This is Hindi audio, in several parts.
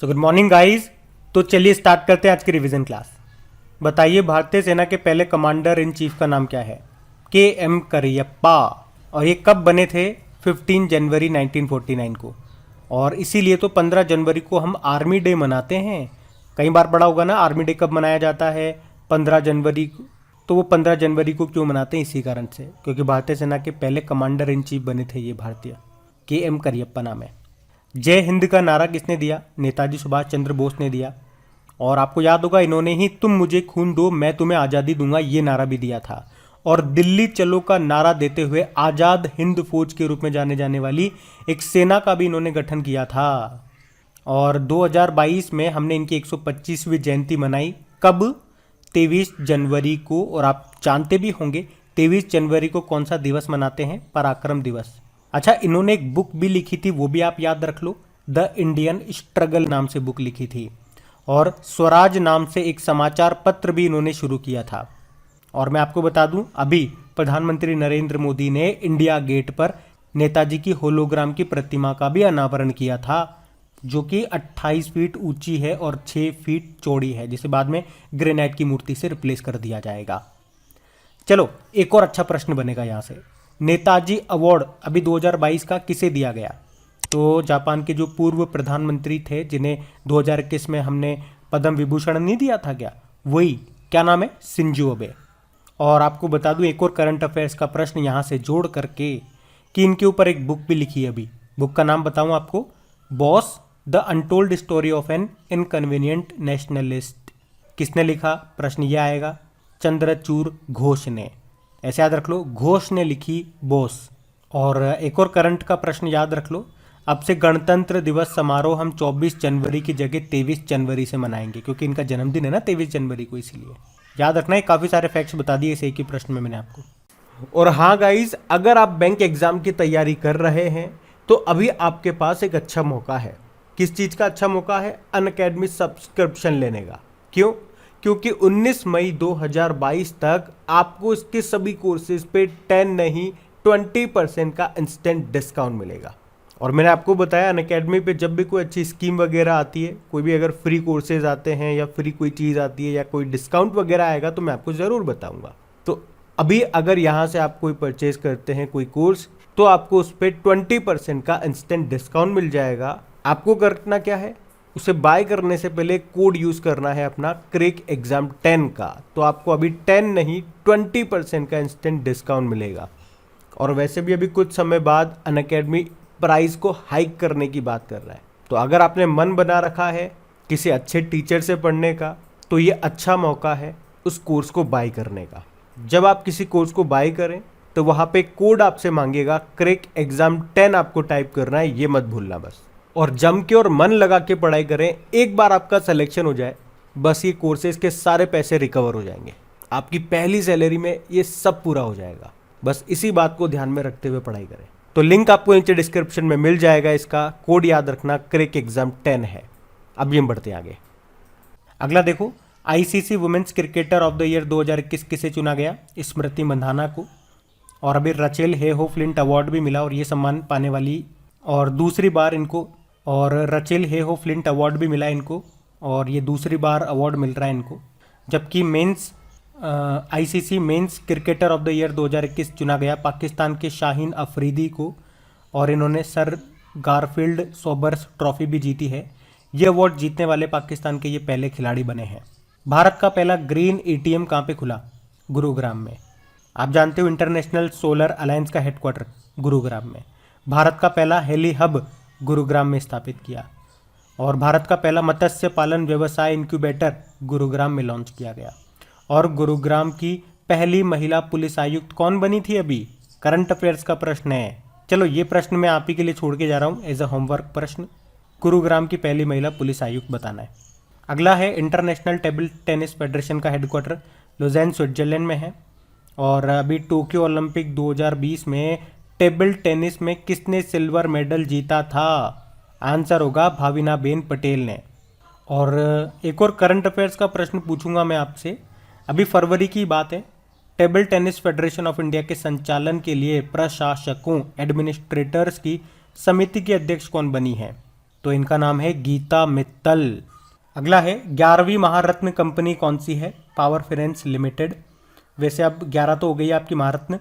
So good morning guys. तो चलिए स्टार्ट करते हैं आज की रिवीजन क्लास। बताइए भारतीय सेना के पहले कमांडर इन चीफ का नाम क्या है? के.एम. करियप्पा। और ये कब बने थे? 15 जनवरी 1949 को। और इसीलिए तो 15 जनवरी को हम आर्मी डे मनाते हैं। कई बार पढ़ा होगा ना, आर्मी डे कब मनाया जाता है? 15 जनवरी को। तो वो 15 जनवरी को क्यों मनाते हैं? इसी कारण से, क्योंकि भारतीय सेना के पहले कमांडर इन चीफ बने थे ये भारतीय। के.एम. करियप्पा नाम है। जय हिंद का नारा किसने दिया? नेताजी सुभाष चंद्र बोस ने दिया। और आपको याद होगा, इन्होंने ही तुम मुझे खून दो मैं तुम्हें आज़ादी दूंगा ये नारा भी दिया था। और दिल्ली चलो का नारा देते हुए आज़ाद हिंद फौज के रूप में जाने जाने वाली एक सेना का भी इन्होंने गठन किया था। और 2022 में हमने इनकी 125वीं जयंती मनाई। कब? 23 जनवरी को। और आप जानते भी होंगे 23 जनवरी को कौन सा दिवस मनाते हैं? पराक्रम दिवस। अच्छा, इन्होंने एक बुक भी लिखी थी, वो भी आप याद रख लो। द इंडियन स्ट्रगल नाम से बुक लिखी थी। और स्वराज नाम से एक समाचार पत्र भी इन्होंने शुरू किया था। और मैं आपको बता दूं, अभी प्रधानमंत्री नरेंद्र मोदी ने इंडिया गेट पर नेताजी की होलोग्राम की प्रतिमा का भी अनावरण किया था, जो कि 28 फीट ऊंची है और 6 फीट चौड़ी है, जिसे बाद में ग्रेनाइट की मूर्ति से रिप्लेस कर दिया जाएगा। चलो, एक और अच्छा प्रश्न बनेगा यहाँ से। नेताजी अवार्ड अभी 2022 का किसे दिया गया? तो जापान के जो पूर्व प्रधानमंत्री थे, जिन्हें 2021 में हमने पद्म विभूषण नहीं दिया था क्या, वही। क्या नाम है? Shinzo Abe. और आपको बता दूं एक और करंट अफेयर्स का प्रश्न यहाँ से जोड़ करके, कि इनके ऊपर एक बुक भी लिखी है अभी। बुक का नाम बताऊं आपको? Bose the untold story of an inconvenient nationalist. किसने लिखा? प्रश्न ये आएगा। चंद्रचूड़ घोष ने। ऐसे याद रख लो, घोष ने लिखी बॉस। और एक और करंट का प्रश्न याद रख लो। अब से गणतंत्र दिवस समारोह हम 24 जनवरी की जगह 23 जनवरी से मनाएंगे, क्योंकि इनका जन्मदिन है ना 23 जनवरी को, इसीलिए याद रखना है। काफ़ी सारे फैक्ट्स बता दिए इस एक ही प्रश्न में मैंने आपको। और हाँ गाइज, अगर आप बैंक एग्जाम की तैयारी कर रहे हैं तो अभी आपके पास एक अच्छा मौका है। किस चीज़ का अच्छा मौका है? अनअकैडमी सब्सक्रिप्शन लेने का। क्यों? क्योंकि 19 मई 2022 तक आपको इसके सभी कोर्सेज पे 10 नहीं 20% का इंस्टेंट डिस्काउंट मिलेगा। और मैंने आपको बताया, अनअकैडमी पे जब भी कोई अच्छी स्कीम वगैरह आती है, कोई भी अगर फ्री कोर्सेज आते हैं या फ्री कोई चीज़ आती है या कोई डिस्काउंट वगैरह आएगा, तो मैं आपको ज़रूर बताऊंगा। तो अभी अगर यहाँ से आप कोई परचेज करते हैं कोई कोर्स, तो आपको उस पर 20% का इंस्टेंट डिस्काउंट मिल जाएगा। आपको करना क्या है? उसे बाय करने से पहले कोड यूज़ करना है अपना क्रैक एग्जाम 10 का। तो आपको अभी 10 नहीं 20% का इंस्टेंट डिस्काउंट मिलेगा। और वैसे भी अभी कुछ समय बाद अनअकैडमी प्राइस को हाइक करने की बात कर रहा है। तो अगर आपने मन बना रखा है किसी अच्छे टीचर से पढ़ने का, तो ये अच्छा मौका है उस कोर्स को बाय करने का। जब आप किसी कोर्स को बाय करें तो वहाँ पे कोड आपसे मांगेगा क्रैक एग्जाम 10 आपको टाइप करना है, ये मत भूलना बस। और जम के और मन लगा के पढ़ाई करें। एक बार आपका सिलेक्शन हो जाए, बस ये कोर्सेज के सारे पैसे रिकवर हो जाएंगे। आपकी पहली सैलरी में ये सब पूरा हो जाएगा। बस इसी बात को ध्यान में रखते हुए पढ़ाई करें। तो लिंक आपको नीचे डिस्क्रिप्शन में मिल जाएगा। इसका कोड याद रखना, क्रैक एग्जाम 10 है। अब हम बढ़ते हैं आगे। अगला देखो, ICC women's cricketer of the year 2021 किसे चुना गया? स्मृति मंधाना को। और अभी रचेल हेहो फ्लिंट अवार्ड भी मिला, और ये सम्मान पाने वाली और दूसरी बार इनको, और रचेल हेहो फ्लिंट अवार्ड भी मिला इनको, और ये दूसरी बार अवार्ड मिल रहा है इनको। जबकि men's ICC men's cricketer of the year 2021 चुना गया पाकिस्तान के शाहीन अफरीदी को, और इन्होंने सर गारफील्ड सोबर्स ट्रॉफी भी जीती है। ये अवार्ड जीतने वाले पाकिस्तान के ये पहले खिलाड़ी बने हैं। भारत का पहला ग्रीन एटीएम कहाँ पे खुला? गुरुग्राम में। आप जानते हो इंटरनेशनल सोलर अलायंस का हेडक्वार्टर गुरुग्राम में। भारत का पहला हेली हब गुरुग्राम में स्थापित किया। और भारत का पहला मत्स्य पालन व्यवसाय इंक्यूबेटर गुरुग्राम में लॉन्च किया गया। और गुरुग्राम की पहली महिला पुलिस आयुक्त कौन बनी थी? अभी करंट अफेयर्स का प्रश्न है। चलो, ये प्रश्न मैं आप ही के लिए छोड़ के जा रहा हूँ एज अ होमवर्क प्रश्न। गुरुग्राम की पहली महिला पुलिस आयुक्त बताना है। अगला है, इंटरनेशनल टेबल टेनिस फेडरेशन का हेडक्वार्टर लुज़ेन स्विट्जरलैंड में है। और अभी टोक्यो ओलंपिक 2020 में टेबल टेनिस में किसने सिल्वर मेडल जीता था? आंसर होगा भाविनाबेन पटेल ने। और एक और करंट अफेयर्स का प्रश्न पूछूंगा मैं आपसे। अभी फरवरी की बात है। Table tennis federation of India के संचालन के लिए प्रशासकों एडमिनिस्ट्रेटर्स की समिति की अध्यक्ष कौन बनी है? तो इनका नाम है गीता मित्तल। अगला है 11वीं महारत्न कंपनी कौन सी है? Power finance limited. वैसे अब 11 तो हो गई है आपकी महारत्न,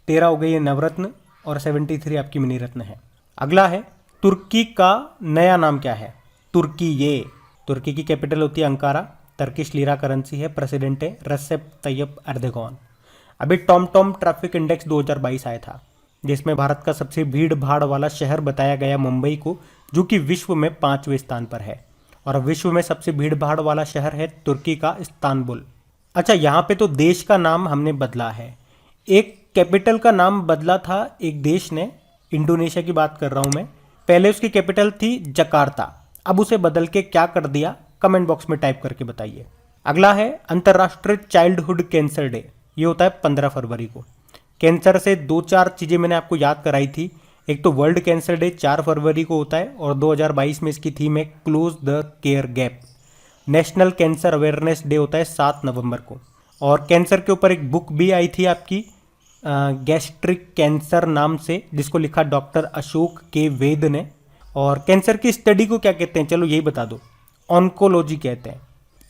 13 हो गई है नवरत्न और 73 आपकी मिनी रत्न है। अगला है तुर्की का नया नाम क्या है? तुर्की की कैपिटल होती है अंकारा, टर्किश लीरा करेंसी है, प्रेसिडेंट है रेसेप तैयब एर्दोगान। अभी टॉम ट्रैफिक इंडेक्स 2022 आया था, जिसमें भारत का सबसे भीड़ भाड़ वाला शहर बताया गया मुंबई को, जो कि विश्व में 5वें स्थान पर है। और विश्व में सबसे भीड़ भाड़ वाला शहर है तुर्की का इस्तांबुल। अच्छा, यहाँ पे तो देश का नाम हमने बदला है, एक कैपिटल का नाम बदला था एक देश ने, इंडोनेशिया की बात कर रहा हूँ मैं। पहले उसकी कैपिटल थी जकार्ता, अब उसे बदल के क्या कर दिया, कमेंट बॉक्स में टाइप करके बताइए। अगला है अंतर्राष्ट्रीय चाइल्डहुड कैंसर डे, ये होता है 15 फरवरी को। कैंसर से 2-4 चीज़ें मैंने आपको याद कराई थी। एक तो वर्ल्ड कैंसर डे 4 फरवरी को होता है और 2022 में इसकी थीम है close the care gap. National cancer awareness day होता है 7 नवंबर को। और कैंसर के ऊपर एक बुक भी आई थी आपकी गैस्ट्रिक कैंसर नाम से, जिसको लिखा डॉक्टर अशोक के वेद ने। और कैंसर की स्टडी को क्या कहते हैं, चलो यही बता दो, ऑन्कोलॉजी कहते हैं।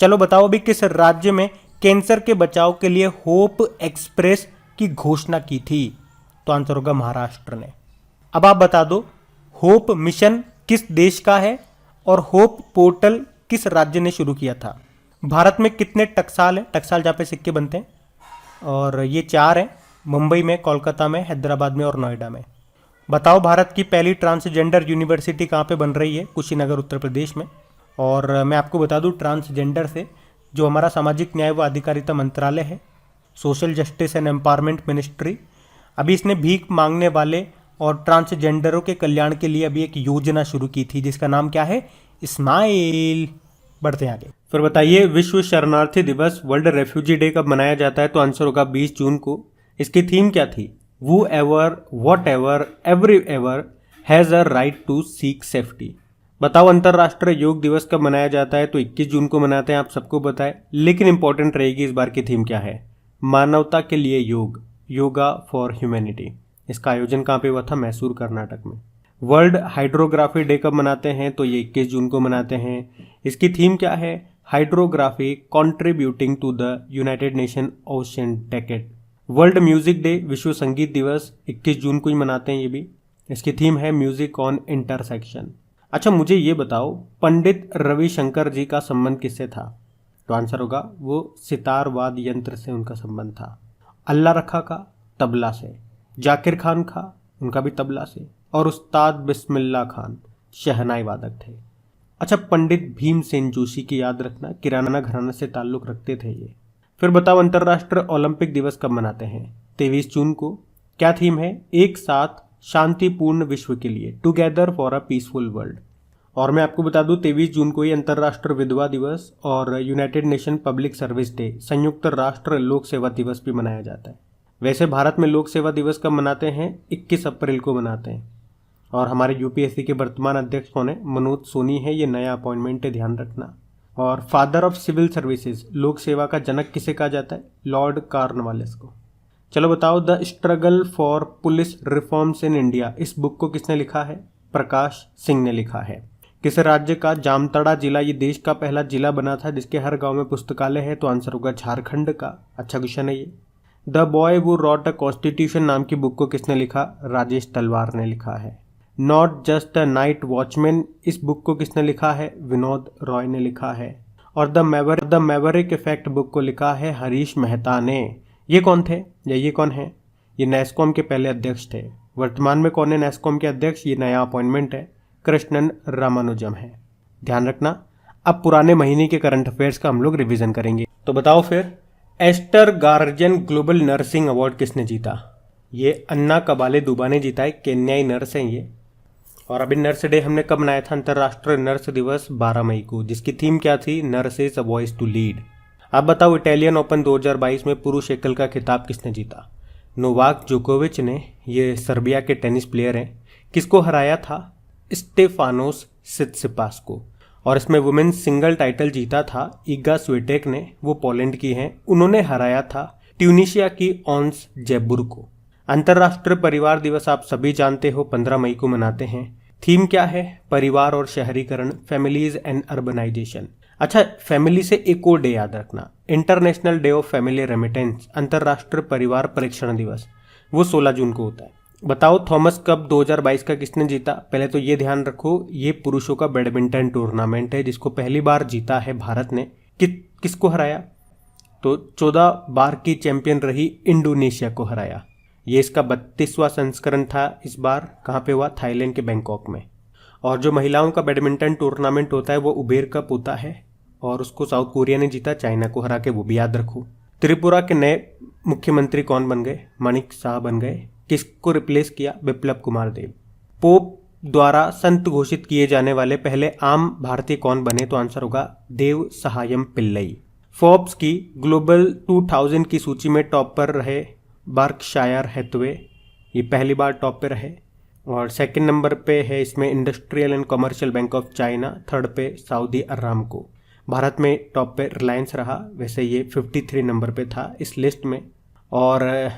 चलो बताओ अभी किस राज्य में कैंसर के बचाव के लिए होप एक्सप्रेस की घोषणा की थी? तो आंसर होगा महाराष्ट्र ने। अब आप बता दो होप मिशन किस देश का है और होप पोर्टल किस राज्य ने शुरू किया था? भारत में कितने टकसाल हैं? टकसाल जहाँ पे सिक्के बनते हैं, और ये 4 हैं, मुंबई में, कोलकाता में, हैदराबाद में और नोएडा में। बताओ भारत की पहली ट्रांसजेंडर यूनिवर्सिटी कहाँ पे बन रही है? कुशीनगर उत्तर प्रदेश में। और मैं आपको बता दूं ट्रांसजेंडर से जो हमारा सामाजिक न्याय व अधिकारिता मंत्रालय है, social justice and empowerment ministry, अभी इसने भीख मांगने वाले और ट्रांसजेंडरों के कल्याण के लिए अभी एक योजना शुरू की थी, जिसका नाम क्या है? स्माइल। बढ़ते हैं आगे। फिर बताइए विश्व शरणार्थी दिवस, वर्ल्ड रेफ्यूजी डे कब मनाया जाता है? तो आंसर होगा 20 जून को। इसकी थीम क्या थी? Whoever, whatever, every ever has a right to seek safety. बताओ अंतर्राष्ट्रीय योग दिवस कब मनाया जाता है? तो 21 जून को मनाते हैं, आप सबको पता है, लेकिन इंपॉर्टेंट रहेगी इस बार की थीम क्या है? मानवता के लिए योग, योगा फॉर ह्यूमैनिटी। इसका आयोजन कहाँ पे हुआ था? मैसूर कर्नाटक में। वर्ल्ड हाइड्रोग्राफी डे कब मनाते हैं? तो ये 21 जून को मनाते हैं। इसकी थीम क्या है? Hydrography contributing to the United Nation ocean decade. World music day, विश्व संगीत दिवस 21 जून को ही मनाते हैं ये भी। इसकी थीम है म्यूजिक ऑन इंटरसेक्शन। अच्छा मुझे ये बताओ पंडित रविशंकर जी का संबंध किससे था? तो आंसर होगा वो सितार वाद यंत्र से उनका संबंध था। अल्लाह रखा का तबला से, जाकिर खान का उनका भी तबला से, और उस्ताद बिस्मिल्लाह खान शहनाई वादक थे। अच्छा पंडित भीमसेन जोशी की याद रखना, किराना घराना से ताल्लुक रखते थे ये। फिर बताओ अंतर्राष्ट्रीय ओलंपिक दिवस कब मनाते हैं? 23 जून को। क्या थीम है? एक साथ शांतिपूर्ण विश्व के लिए, together for a peaceful world. और मैं आपको बता दूं 23 जून को ही अंतर्राष्ट्रीय विधवा दिवस और United nation public service day, संयुक्त राष्ट्र लोक सेवा दिवस भी मनाया जाता है। वैसे भारत में लोक सेवा दिवस कब मनाते हैं? 21 अप्रैल को मनाते हैं। और हमारे यूपीएससी के वर्तमान अध्यक्ष कौन है? मनोज सोनी है, ये नया अपॉइंटमेंट है, ध्यान रखना। और फादर ऑफ सिविल सर्विसेज, लोक सेवा का जनक किसे कहा जाता है? लॉर्ड कॉर्नवालिस को। चलो बताओ the struggle for police reforms in India, इस बुक को किसने लिखा है? प्रकाश सिंह ने लिखा है। किस राज्य का? जामताड़ा जिला, ये देश का पहला जिला बना था जिसके हर गांव में पुस्तकालय है, तो आंसर होगा झारखंड का। अच्छा क्वेश्चन है ये। द बॉय वो रॉट अ कॉन्स्टिट्यूशन नाम की बुक को किसने लिखा? राजेश तलवार ने लिखा है। Not just a night watchman, इस बुक को किसने लिखा है? विनोद रॉय ने लिखा है। और द मैवरिक इफेक्ट बुक को लिखा है हरीश मेहता ने। ये कौन थे या ये कौन है? ये नेस्कॉम के पहले अध्यक्ष थे। वर्तमान में कौन है नेस्कॉम के अध्यक्ष? ये नया अपॉइंटमेंट है, कृष्णन रामानुजम है। ध्यान रखना। अब पुराने महीने के करंट अफेयर्स का हम लोग रिवीजन करेंगे। तो बताओ फिर Aster guardian global nursing award किसने जीता? ये अन्ना कबाले दुबा ने जीता है, केन्याई नर्स हैं ये। और अभी नर्स डे हमने कब मनाया था? अंतर्राष्ट्रीय नर्स दिवस 12 मई को, जिसकी थीम क्या थी? Nurses a voice to lead. अब बताओ इटालियन ओपन 2022 में पुरुष एकल का खिताब किसने जीता? नोवाक जोकोविच ने, ये सर्बिया के टेनिस प्लेयर हैं। किसको हराया था? स्टेफानोस सित्सिपास को। और इसमें वुमेन्स सिंगल टाइटल जीता था ईगा स्विटेक ने, वो पोलैंड की हैं। उन्होंने हराया था ट्यूनिशिया की ऑन्स जेबुर को। अंतर्राष्ट्रीय परिवार दिवस आप सभी जानते हो 15 मई को मनाते हैं। थीम क्या है? परिवार और शहरीकरण, फैमिलीज एंड अर्बनाइजेशन। अच्छा, फैमिली से एक और डे याद रखना, international day of family remittance, अंतर्राष्ट्रीय परिवार परीक्षण दिवस, वो 16 जून को होता है। बताओ थॉमस कप 2022 का किसने जीता? पहले तो ये ध्यान रखो, ये पुरुषों का बैडमिंटन टूर्नामेंट है जिसको पहली बार जीता है भारत ने। किसको हराया? तो 14 बार की चैंपियन रही इंडोनेशिया को हराया। ये इसका 32वां संस्करण था। इस बार कहाँ पे हुआ? थाईलैंड के बैंकॉक में। और जो महिलाओं का बैडमिंटन टूर्नामेंट होता है वो उबेर कप होता है और उसको साउथ कोरिया ने जीता, चाइना को हरा के, वो भी याद रखो। त्रिपुरा के नए मुख्यमंत्री कौन बन गए? माणिक शाह बन गए। किसको रिप्लेस किया? बिप्लब कुमार देव। पोप द्वारा संत घोषित किए जाने वाले पहले आम भारतीय कौन बने? तो आंसर होगा देव सहायम पिल्लई। फोर्ब्स की ग्लोबल 2000 की सूची में टॉप पर रहे बर्कशायर हैथवे, ये पहली बार टॉप पे रहे। और सेकंड नंबर पे है इसमें industrial and commercial bank of China, third पे सऊदी अरामको। भारत में टॉप पे रिलायंस रहा, वैसे ये 53 नंबर पे था इस लिस्ट में। और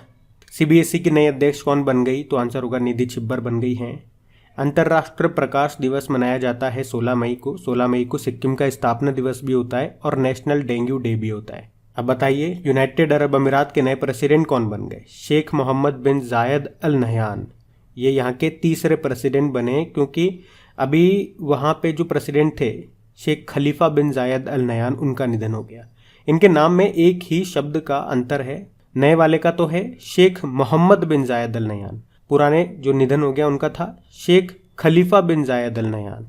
सीबीएसई की नई अध्यक्ष कौन बन गई? तो आंसर होगा निधि छिब्बर बन गई हैं। अंतर्राष्ट्रीय प्रकाश दिवस मनाया जाता है 16 मई को। 16 मई को सिक्किम का स्थापना दिवस भी होता है और नेशनल डेंगू डे भी होता है। अब बताइए यूनाइटेड अरब अमीरात के नए प्रेसिडेंट कौन बन गए? शेख मोहम्मद बिन जायद अल नहयान। ये यहाँ के तीसरे प्रेसिडेंट बने, क्योंकि अभी वहाँ पे जो प्रेसिडेंट थे शेख खलीफा बिन जायद अल नहयान, उनका निधन हो गया। इनके नाम में एक ही शब्द का अंतर है। नए वाले का तो है शेख मोहम्मद बिन जायद अल नहयान, पुराने जो निधन हो गया उनका था शेख खलीफा बिन जायद अल नहयान।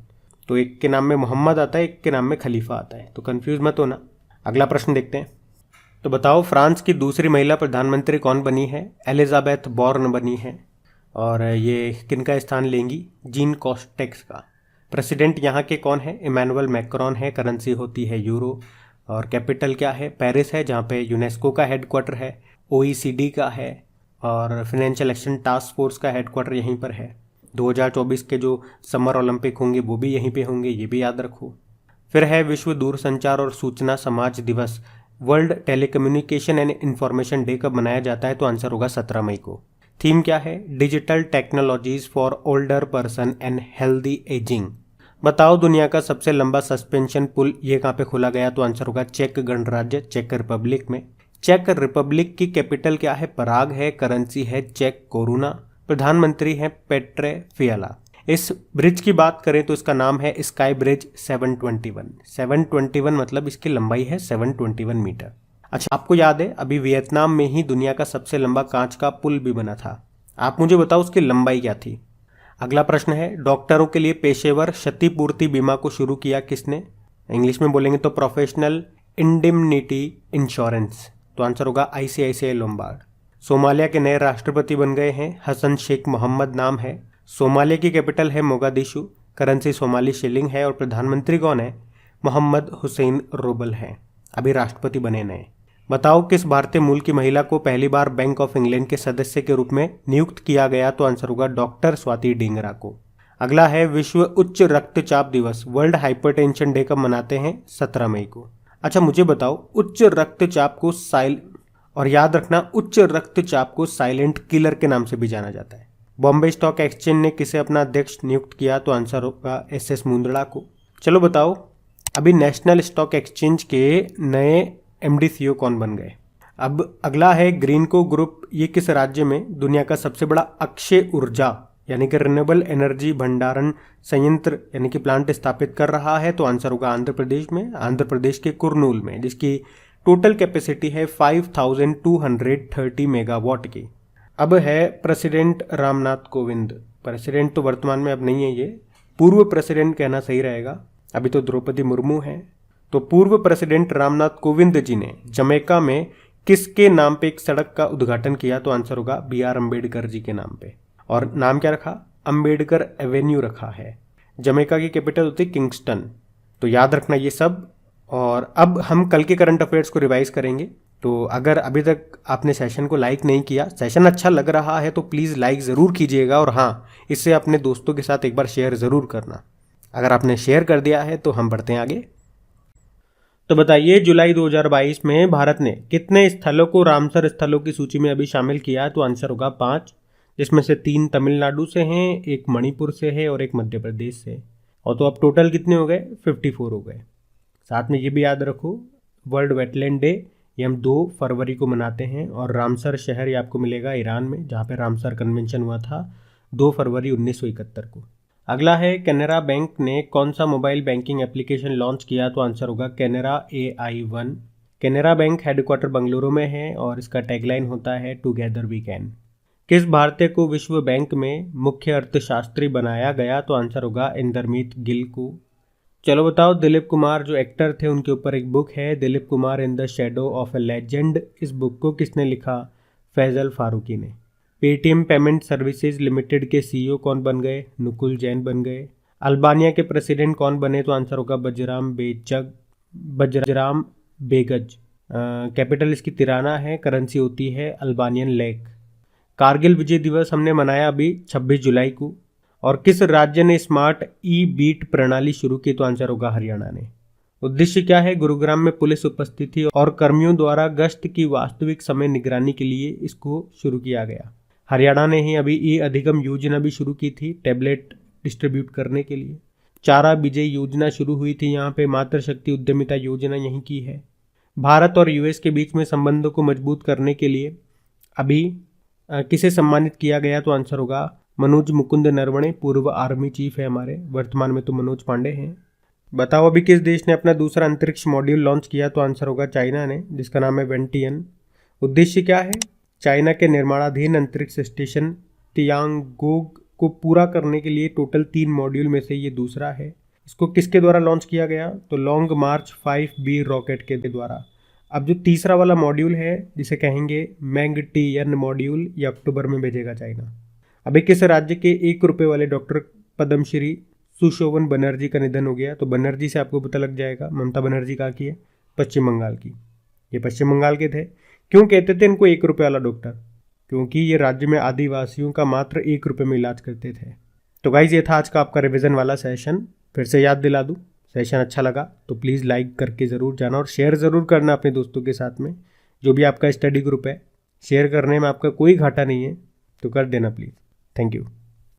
तो एक के नाम में मोहम्मद आता है, एक के नाम में खलीफा आता है, तो कंफ्यूज मत होना। अगला प्रश्न देखते हैं। तो बताओ फ्रांस की दूसरी महिला प्रधानमंत्री कौन बनी है? एलिजाबेथ बॉर्न बनी है। और ये किनका स्थान लेंगी? जीन कॉस्टेक्स का। प्रेसिडेंट यहाँ के कौन है? इमैनुअल मैक्रोन है। करेंसी होती है यूरो। और कैपिटल क्या है? पेरिस है, जहाँ पे यूनेस्को का हेडक्वार्टर है, OECD का है, और फाइनेंशियल एक्शन टास्क फोर्स का हेडक्वार्टर यहीं पर है। 2024 के जो समर ओलंपिक होंगे वो भी यहीं पे होंगे, ये भी याद रखो। फिर है विश्व दूरसंचार और सूचना समाज दिवस, world telecommunication and information day कब मनाया जाता है? तो आंसर होगा 17 मई को। थीम क्या है? Digital technologies for older person and healthy ageing. बताओ दुनिया का सबसे लंबा सस्पेंशन पुल ये कहाँ पे खोला गया? तो आंसर होगा चेक गणराज्य, चेक रिपब्लिक में। चेक रिपब्लिक की कैपिटल क्या है? पराग है। करेंसी है चेक कोरुना। प्रधानमंत्री है पेट्रे फियाला। इस ब्रिज की बात करें तो इसका नाम है स्काई ब्रिज 721। 721 मतलब इसकी लंबाई है 721 मीटर। अच्छा, आपको याद है अभी वियतनाम में ही दुनिया का सबसे लंबा कांच का पुल भी बना था। आप मुझे बताओ उसकी लंबाई क्या थी? अगला प्रश्न है डॉक्टरों के लिए पेशेवर क्षतिपूर्ति बीमा को शुरू किया किसने? इंग्लिश में बोलेंगे तो प्रोफेशनल इंडिमनिटी इंश्योरेंस। तो आंसर होगा ICICI लोम्बार्ड। सोमालिया के नए राष्ट्रपति बन गए हैं हसन शेख मोहम्मद नाम है। सोमालिया की कैपिटल है मोगादिशु। करेंसी सोमाली शिलिंग है। और प्रधानमंत्री कौन है? मोहम्मद हुसैन रोबल हैं, अभी राष्ट्रपति बने नए। बताओ किस भारतीय मूल की महिला को पहली बार बैंक ऑफ इंग्लैंड के सदस्य के रूप में नियुक्त किया गया? तो आंसर होगा डॉक्टर स्वाति डिंगरा को। अगला है विश्व उच्च रक्तचाप दिवस, वर्ल्ड हाइपरटेंशन डे कब मनाते हैं? 17 मई को। अच्छा मुझे बताओ उच्च रक्तचाप को और याद रखना उच्च रक्तचाप को साइलेंट किलर के नाम से भी जाना जाता है। बॉम्बे स्टॉक एक्सचेंज ने किसे अपना अध्यक्ष नियुक्त किया? तो आंसर होगा SS मुंदड़ा को। चलो बताओ अभी नेशनल स्टॉक एक्सचेंज के नए MD CEO कौन बन गए? अब अगला है ग्रीनको ग्रुप, ये किस राज्य में दुनिया का सबसे बड़ा अक्षय ऊर्जा यानी कि रिन्यूएबल एनर्जी भंडारण संयंत्र यानी कि प्लांट स्थापित कर रहा है? तो आंसर होगा आंध्र प्रदेश में, आंध्र प्रदेश के कुर्नूल में, जिसकी टोटल कैपेसिटी है 5230 मेगावाट की। अब है प्रेसिडेंट रामनाथ कोविंद। प्रेसिडेंट तो वर्तमान में अब नहीं है, ये पूर्व प्रेसिडेंट कहना सही रहेगा, अभी तो द्रौपदी मुर्मू है। तो पूर्व प्रेसिडेंट रामनाथ कोविंद जी ने जमैका में किसके नाम पे एक सड़क का उद्घाटन किया? तो आंसर होगा BR अम्बेडकर जी के नाम पे। और नाम क्या रखा? अम्बेडकर एवेन्यू रखा है। जमैका की कैपिटल होती है किंगस्टन। तो याद रखना ये सब। और अब हम कल के करंट अफेयर्स को रिवाइज करेंगे। तो अगर अभी तक आपने सेशन को लाइक नहीं किया, सेशन अच्छा लग रहा है तो प्लीज़ लाइक ज़रूर कीजिएगा। और हाँ, इससे अपने दोस्तों के साथ एक बार शेयर ज़रूर करना। अगर आपने शेयर कर दिया है तो हम बढ़ते हैं आगे। तो बताइए जुलाई 2022 में भारत ने कितने स्थलों को रामसर स्थलों की सूची में अभी शामिल किया? तो आंसर होगा 5। जिसमें से 3 तमिलनाडु से हैं, एक मणिपुर से है और एक मध्य प्रदेश से। और तो अब टोटल कितने हो गए? 54 हो गए। साथ में ये भी याद रखो, वर्ल्ड वेटलैंड डे ये हम 2 फरवरी को मनाते हैं। और रामसर शहर ये आपको मिलेगा ईरान में, जहाँ पे रामसर कन्वेंशन हुआ था 2 फरवरी 1971 को। अगला है, कैनरा बैंक ने कौन सा मोबाइल बैंकिंग एप्लीकेशन लॉन्च किया? तो आंसर होगा Canara AI1। Canara bank headquarter Bengaluru में है और इसका टैगलाइन होता है टुगेदर वी कैन। किस भारतीय को विश्व बैंक में मुख्य अर्थशास्त्री बनाया गया? तो आंसर होगा इंदरमीत गिल को। चलो बताओ, दिलीप कुमार जो एक्टर थे उनके ऊपर एक बुक है, Dilip Kumar in the shadow of A legend. इस बुक को किसने लिखा? फैजल फारूकी ने। पेटीएम पेमेंट सर्विसेज लिमिटेड के CEO कौन बन गए? नुकुल जैन बन गए। अल्बानिया के प्रेसिडेंट कौन बने? तो आंसर होगा बजराम बेगज। कैपिटल इसकी तिराना है, करेंसी होती है अल्बानियन लेक। कारगिल विजय दिवस हमने मनाया अभी 26 जुलाई को। और किस राज्य ने स्मार्ट ई-बीट प्रणाली शुरू की? तो आंसर होगा हरियाणा ने। उद्देश्य क्या है? गुरुग्राम में पुलिस उपस्थिति और कर्मियों द्वारा गश्त की वास्तविक समय निगरानी के लिए इसको शुरू किया गया। हरियाणा ने ही अभी ई अधिगम योजना भी शुरू की थी, टैबलेट डिस्ट्रीब्यूट करने के लिए। चारा विजय योजना शुरू हुई थी यहाँ पे, मातृशक्ति उद्यमिता योजना यहीं की है। भारत और यूएस के बीच में संबंधों को मजबूत करने के लिए अभी किसे सम्मानित किया गया? तो आंसर होगा मनोज मुकुंद नरवणे, पूर्व आर्मी चीफ है हमारे, वर्तमान में तो मनोज पांडे हैं। बताओ अभी किस देश ने अपना दूसरा अंतरिक्ष मॉड्यूल लॉन्च किया? तो आंसर होगा चाइना ने, जिसका नाम है वेंटियन। उद्देश्य क्या है? चाइना के निर्माणाधीन अंतरिक्ष स्टेशन तियांगोग को पूरा करने के लिए टोटल 3 मॉड्यूल में से ये दूसरा है। इसको किसके द्वारा लॉन्च किया गया? तो लॉन्ग मार्च 5B रॉकेट के द्वारा। अब जो तीसरा वाला मॉड्यूल है, जिसे कहेंगे मैंगटियन मॉड्यूल, ये अक्टूबर में भेजेगा चाइना। अभी किस राज्य के 1 रुपये वाले डॉक्टर पद्मश्री सुशोभन बनर्जी का निधन हो गया? तो बनर्जी से आपको पता लग जाएगा, ममता बनर्जी कहाँ की है? पश्चिम बंगाल की। ये पश्चिम बंगाल के थे। क्यों कहते थे इनको 1 रुपये वाला डॉक्टर? क्योंकि ये राज्य में आदिवासियों का मात्र 1 रुपये में इलाज करते थे। तो गाइज, ये था आज का आपका रिवीजन वाला सेशन। फिर से याद दिला दूँ, सेशन अच्छा लगा तो प्लीज़ लाइक करके ज़रूर जाना और शेयर ज़रूर करना अपने दोस्तों के साथ में। जो भी आपका स्टडी ग्रुप है, शेयर करने में आपका कोई घाटा नहीं है, तो कर देना प्लीज़। Thank you.